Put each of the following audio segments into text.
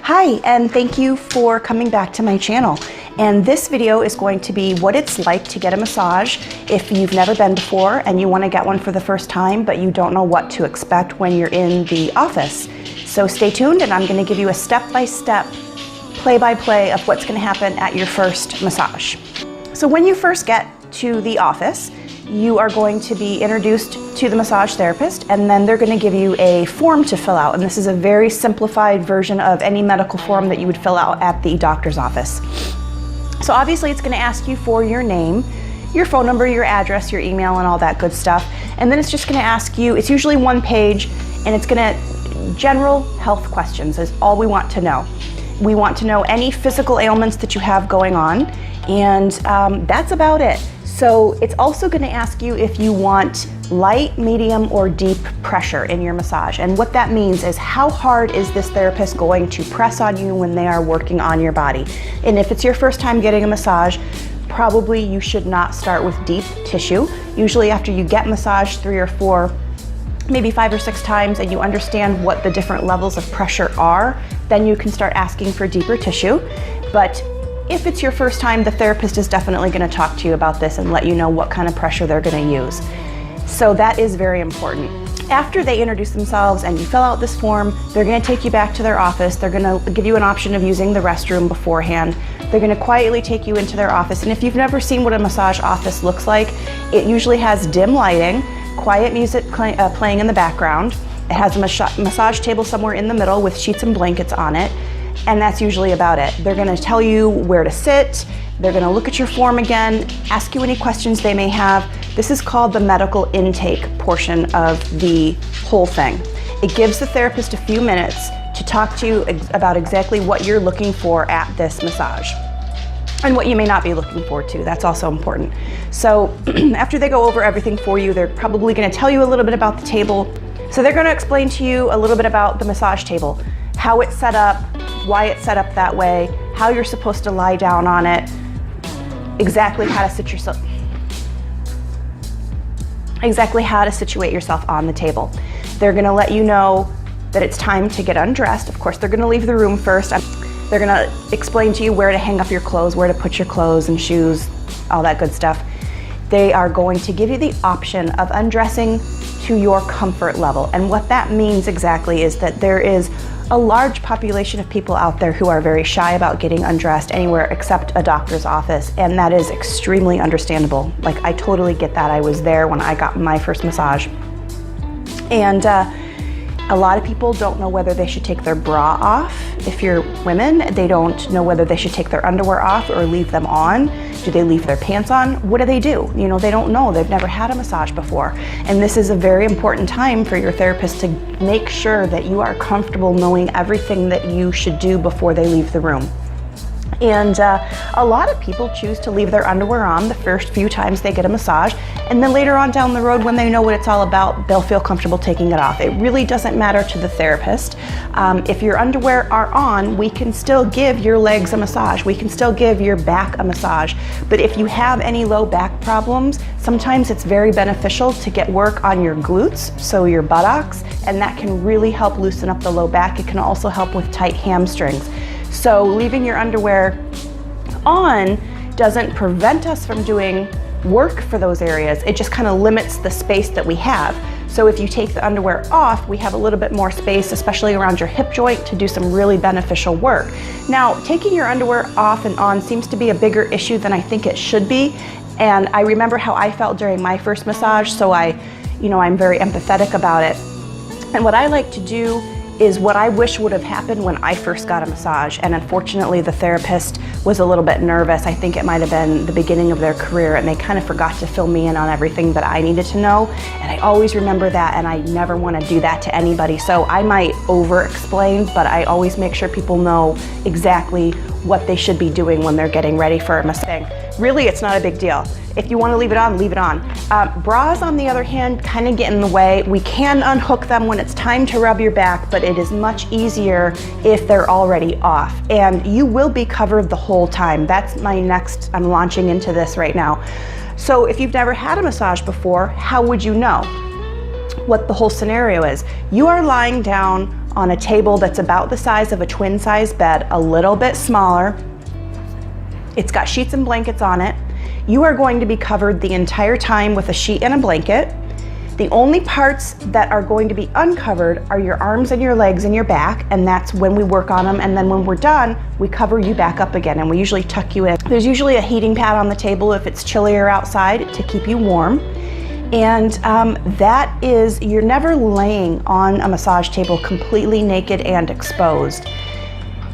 Hi, and thank you for coming back to my channel. And this video is going to be what it's like to get a massage if you've never been before and you want to get one for the first time, but you don't know what to expect when you're in the office. So stay tuned, and I'm going to give you a step-by-step, play-by-play of what's going to happen at your first massage. So when you first get to the office, you are going to be introduced to the massage therapist, and then they're going to give you a form to fill out. And this is a very simplified version of any medical form that you would fill out at the doctor's office. So obviously it's going to ask you for your name, your phone number, your address, your email, and all that good stuff. And then it's just going to ask you, it's usually one page, and it's going to, general health questions is all we want to know. We want to know any physical ailments that you have going on, and that's about it. So it's also going to ask you if you want light, medium, or deep pressure in your massage. And what that means is how hard is this therapist going to press on you when they are working on your body. And if it's your first time getting a massage, probably you should not start with deep tissue. Usually after you get massaged 3 or 4, maybe 5 or 6 times, and you understand what the different levels of pressure are, then you can start asking for deeper tissue. But if it's your first time, the therapist is definitely going to talk to you about this and let you know what kind of pressure they're going to use. So that is very important. After they introduce themselves and you fill out this form, they're going to take you back to their office. They're going to give you an option of using the restroom beforehand. They're going to quietly take you into their office. And if you've never seen what a massage office looks like, it usually has dim lighting, quiet music playing in the background. It has a massage table somewhere in the middle with sheets and blankets on it. And that's usually about it. They're going to tell you where to sit. They're going to look at your form again, ask you any questions they may have. This is called the medical intake portion of the whole thing. It gives the therapist a few minutes to talk to you about exactly what you're looking for at this massage and what you may not be looking for too. That's also important. So after they go over everything for you, they're probably going to tell you a little bit about the table. So they're going to explain to you a little bit about the massage table, how it's set up, why it's set up that way, how you're supposed to lie down on it, exactly how to situate yourself on the table. They're going to let you know that it's time to get undressed. Of course, they're going to leave the room first. They're going to explain to you where to hang up your clothes, where to put your clothes and shoes, all that good stuff. They are going to give you the option of undressing to your comfort level. And what that means exactly is that there is a large population of people out there who are very shy about getting undressed anywhere except a doctor's office, and that is extremely understandable. Like, I totally get that. I was there when I got my first massage. And a lot of people don't know whether they should take their bra off. If you're women, they don't know whether they should take their underwear off or leave them on. Do they leave their pants on? What do? You know, they don't know. They've never had a massage before. And this is a very important time for your therapist to make sure that you are comfortable knowing everything that you should do before they leave the room. And a lot of people choose to leave their underwear on the first few times they get a massage, and then later on down the road, when they know what it's all about, they'll feel comfortable taking it off. It really doesn't matter to the therapist. If your underwear are on, we can still give your legs a massage. We can still give your back a massage. But if you have any low back problems, sometimes it's very beneficial to get work on your glutes, so your buttocks, and that can really help loosen up the low back. It can also help with tight hamstrings. So leaving your underwear on doesn't prevent us from doing work for those areas. It just kind of limits the space that we have. So if you take the underwear off, we have a little bit more space, especially around your hip joint, to do some really beneficial work. Now, taking your underwear off and on seems to be a bigger issue than I think it should be. And I remember how I felt during my first massage, so I'm very empathetic about it. And what I like to do is what I wish would have happened when I first got a massage. And unfortunately, the therapist was a little bit nervous. I think it might have been the beginning of their career, and they kind of forgot to fill me in on everything that I needed to know. And I always remember that, and I never want to do that to anybody. So I might over-explain, but I always make sure people know exactly what they should be doing when they're getting ready for a massage. Really, it's not a big deal. If you want to leave it on, leave it on. Bras, on the other hand, kind of get in the way. We can unhook them when it's time to rub your back, but it is much easier if they're already off. And you will be covered the whole time. That's my next, I'm launching into this right now. So if you've never had a massage before, how would you know what the whole scenario is? You are lying down on a table that's about the size of a twin size bed, a little bit smaller. It's got sheets and blankets on it. You are going to be covered the entire time with a sheet and a blanket. The only parts that are going to be uncovered are your arms and your legs and your back, and that's when we work on them. And then when we're done, we cover you back up again, and we usually tuck you in. There's usually a heating pad on the table if it's chillier outside to keep you warm. And that is, you're never laying on a massage table completely naked and exposed.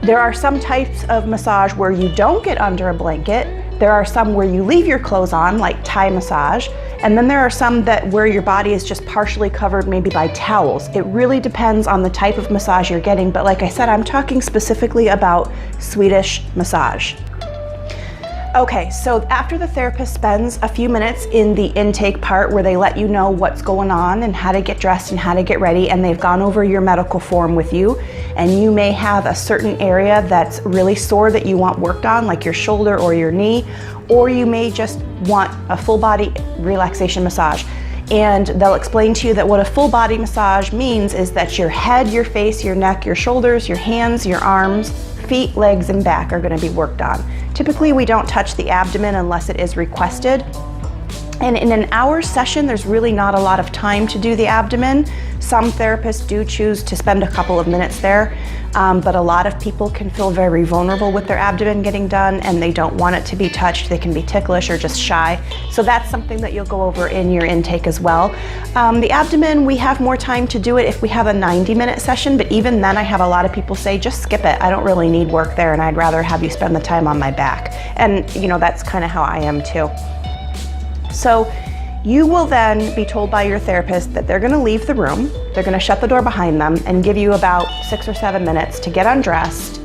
There are some types of massage where you don't get under a blanket. There are some where you leave your clothes on, like Thai massage. And then there are some that where your body is just partially covered, maybe by towels. It really depends on the type of massage you're getting. But like I said, I'm talking specifically about Swedish massage. Okay, so after the therapist spends a few minutes in the intake part where they let you know what's going on and how to get dressed and how to get ready, and they've gone over your medical form with you, and you may have a certain area that's really sore that you want worked on, like your shoulder or your knee, or you may just want a full body relaxation massage. And they'll explain to you that what a full body massage means is that your head, your face, your neck, your shoulders, your hands, your arms, feet, legs, and back are going to be worked on. Typically, we don't touch the abdomen unless it is requested. And in an hour session, there's really not a lot of time to do the abdomen. Some therapists do choose to spend a couple of minutes there, but a lot of people can feel very vulnerable with their abdomen getting done and they don't want it to be touched. They can be ticklish or just shy. So that's something that you'll go over in your intake as well. The abdomen, we have more time to do it if we have a 90-minute session, but even then I have a lot of people say, just skip it. I don't really need work there and I'd rather have you spend the time on my back. And you know, that's kind of how I am too. So you will then be told by your therapist that they're going to leave the room, they're going to shut the door behind them and give you about 6 or 7 minutes to get undressed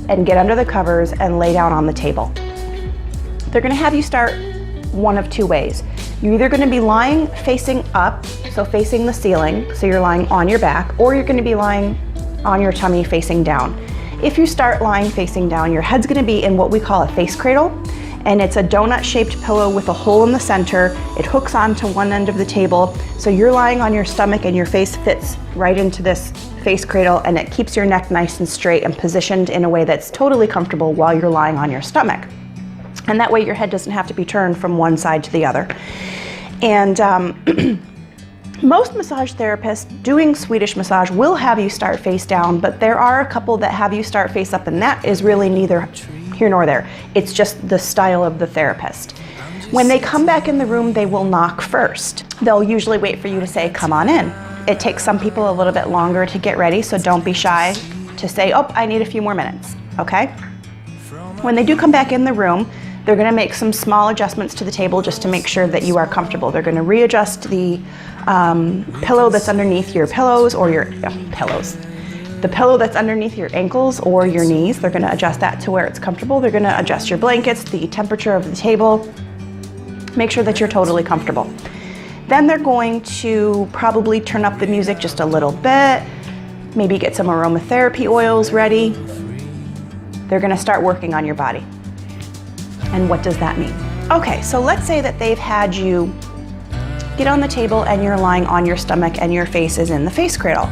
and get under the covers and lay down on the table. They're going to have you start one of two ways. You're either going to be lying facing up, so facing the ceiling, so you're lying on your back, or you're going to be lying on your tummy facing down. If you start lying facing down, your head's going to be in what we call a face cradle. And it's a donut-shaped pillow with a hole in the center. It hooks onto one end of the table. So you're lying on your stomach and your face fits right into this face cradle, and it keeps your neck nice and straight and positioned in a way that's totally comfortable while you're lying on your stomach. And that way your head doesn't have to be turned from one side to the other. And most massage therapists doing Swedish massage will have you start face down, but there are a couple that have you start face up, and that is really neither here nor there. It's just the style of the therapist. When they come back in the room, they will knock first. They'll usually wait for you to say, come on in. It takes some people a little bit longer to get ready, so don't be shy to say, oh, I need a few more minutes, okay? When they do come back in the room, they're gonna make some small adjustments to the table just to make sure that you are comfortable. They're gonna readjust the pillow that's underneath your pillows or your pillows. The pillow that's underneath your ankles or your knees, they're going to adjust that to where it's comfortable. They're going to adjust your blankets, the temperature of the table, make sure that you're totally comfortable. Then they're going to probably turn up the music just a little bit, maybe get some aromatherapy oils ready. They're going to start working on your body. And what does that mean? Okay, so let's say that they've had you get on the table and you're lying on your stomach and your face is in the face cradle.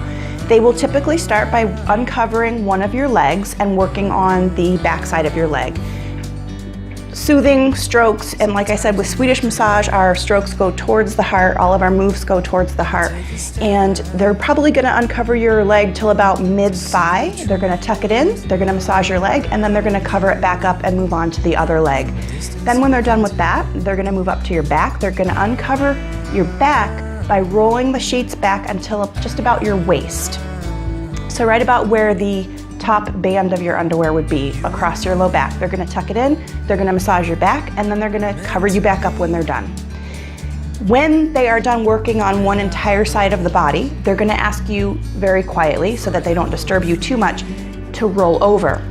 They will typically start by uncovering one of your legs and working on the back side of your leg. Soothing strokes, and like I said, with Swedish massage, our strokes go towards the heart, all of our moves go towards the heart, and they're probably gonna uncover your leg till about mid-thigh. They're gonna tuck it in, they're gonna massage your leg, and then they're gonna cover it back up and move on to the other leg. Then when they're done with that, they're gonna move up to your back. They're gonna uncover your back by rolling the sheets back until just about your waist. So right about where the top band of your underwear would be across your low back. They're gonna tuck it in, they're gonna massage your back, and then they're gonna cover you back up when they're done. When they are done working on one entire side of the body, they're gonna ask you very quietly, so that they don't disturb you too much, to roll over.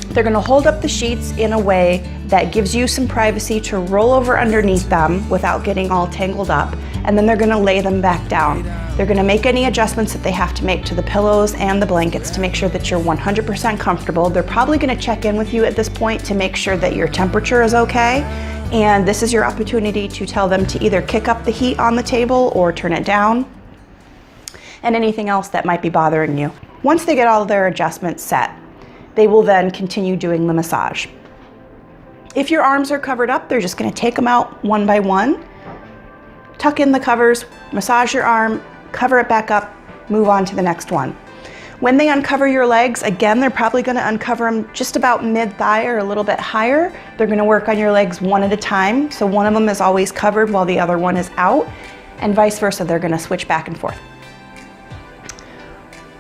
They're gonna hold up the sheets in a way that gives you some privacy to roll over underneath them without getting all tangled up, and then they're gonna lay them back down. They're gonna make any adjustments that they have to make to the pillows and the blankets to make sure that you're 100% comfortable. They're probably gonna check in with you at this point to make sure that your temperature is okay, and this is your opportunity to tell them to either kick up the heat on the table or turn it down, and anything else that might be bothering you. Once they get all of their adjustments set, they will then continue doing the massage. If your arms are covered up, they're just going to take them out one by one, tuck in the covers, massage your arm, cover it back up, move on to the next one. When they uncover your legs, again, they're probably going to uncover them just about mid-thigh or a little bit higher. They're going to work on your legs one at a time. So one of them is always covered while the other one is out, and vice versa. They're going to switch back and forth.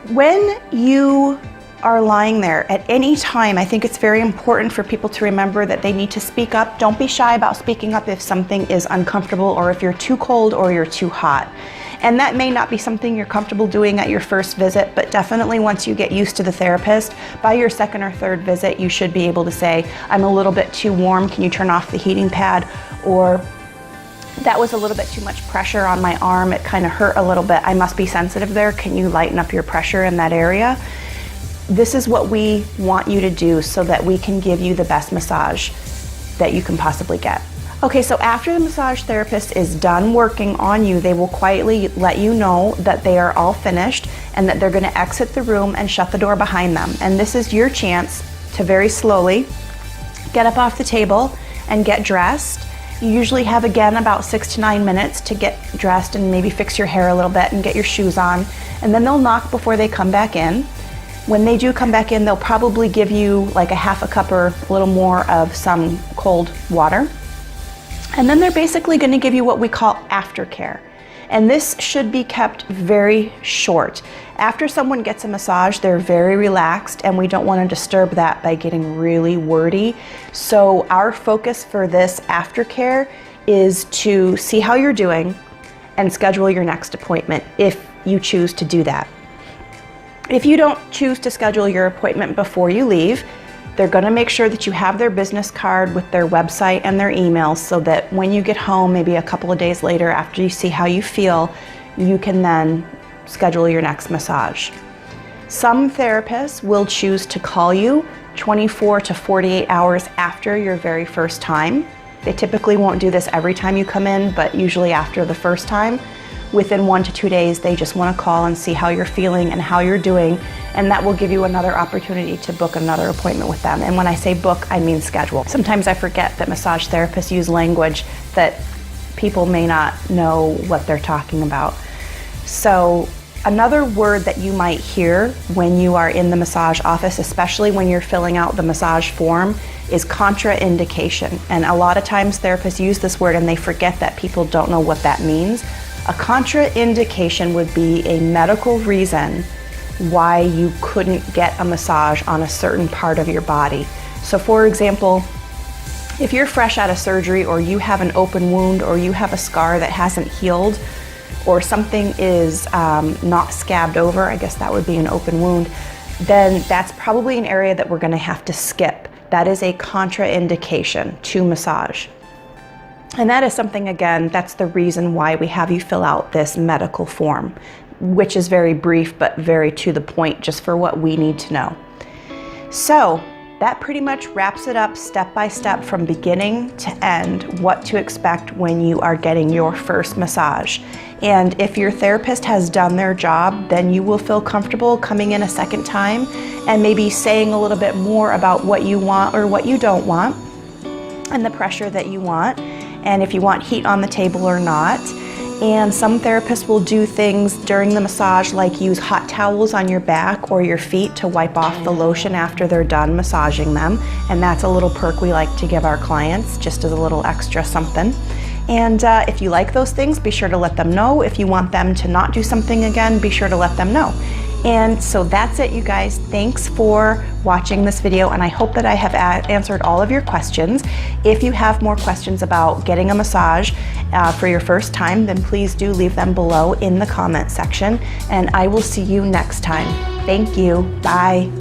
When you are lying there at any time, I think it's very important for people to remember that they need to speak up. Don't be shy about speaking up if something is uncomfortable or if you're too cold or you're too hot. And that may not be something you're comfortable doing at your first visit, but definitely once you get used to the therapist, by your second or third visit, you should be able to say, I'm a little bit too warm, can you turn off the heating pad? Or that was a little bit too much pressure on my arm, it kind of hurt a little bit, I must be sensitive there, can you lighten up your pressure in that area? This is what we want you to do so that we can give you the best massage that you can possibly get. Okay, so after the massage therapist is done working on you, they will quietly let you know that they are all finished and that they're going to exit the room and shut the door behind them. And this is your chance to very slowly get up off the table and get dressed. You usually have, again, about 6 to 9 minutes to get dressed and maybe fix your hair a little bit and get your shoes on. And then they'll knock before they come back in. When they do come back in, they'll probably give you like a half a cup or a little more of some cold water. And then they're basically going to give you what we call aftercare. And this should be kept very short. After someone gets a massage, they're very relaxed and we don't want to disturb that by getting really wordy. So our focus for this aftercare is to see how you're doing and schedule your next appointment if you choose to do that. If you don't choose to schedule your appointment before you leave, they're going to make sure that you have their business card with their website and their emails so that when you get home, maybe a couple of days later after you see how you feel, you can then schedule your next massage. Some therapists will choose to call you 24 to 48 hours after your very first time. They typically won't do this every time you come in, but usually after the first time. Within 1 to 2 days, they just want to call and see how you're feeling and how you're doing, and that will give you another opportunity to book another appointment with them. And when I say book, I mean schedule. Sometimes I forget that massage therapists use language that people may not know what they're talking about. So another word that you might hear when you are in the massage office, especially when you're filling out the massage form, is contraindication. And a lot of times therapists use this word and they forget that people don't know what that means. A contraindication would be a medical reason why you couldn't get a massage on a certain part of your body. So for example, if you're fresh out of surgery or you have an open wound or you have a scar that hasn't healed or something is not scabbed over, I guess that would be an open wound, then that's probably an area that we're going to have to skip. That is a contraindication to massage. And that is something, again, that's the reason why we have you fill out this medical form, which is very brief but very to the point just for what we need to know. So that pretty much wraps it up step by step from beginning to end, what to expect when you are getting your first massage. And if your therapist has done their job, then you will feel comfortable coming in a second time and maybe saying a little bit more about what you want or what you don't want and the pressure that you want, and if you want heat on the table or not. And some therapists will do things during the massage like use hot towels on your back or your feet to wipe off the lotion after they're done massaging them. And that's a little perk we like to give our clients, just as a little extra something. And if you like those things, be sure to let them know. If you want them to not do something again, be sure to let them know. And so that's it, you guys. Thanks for watching this video, and I hope that I have answered all of your questions. If you have more questions about getting a massage for your first time, then please do leave them below in the comment section, and I will see you next time. Thank you. Bye.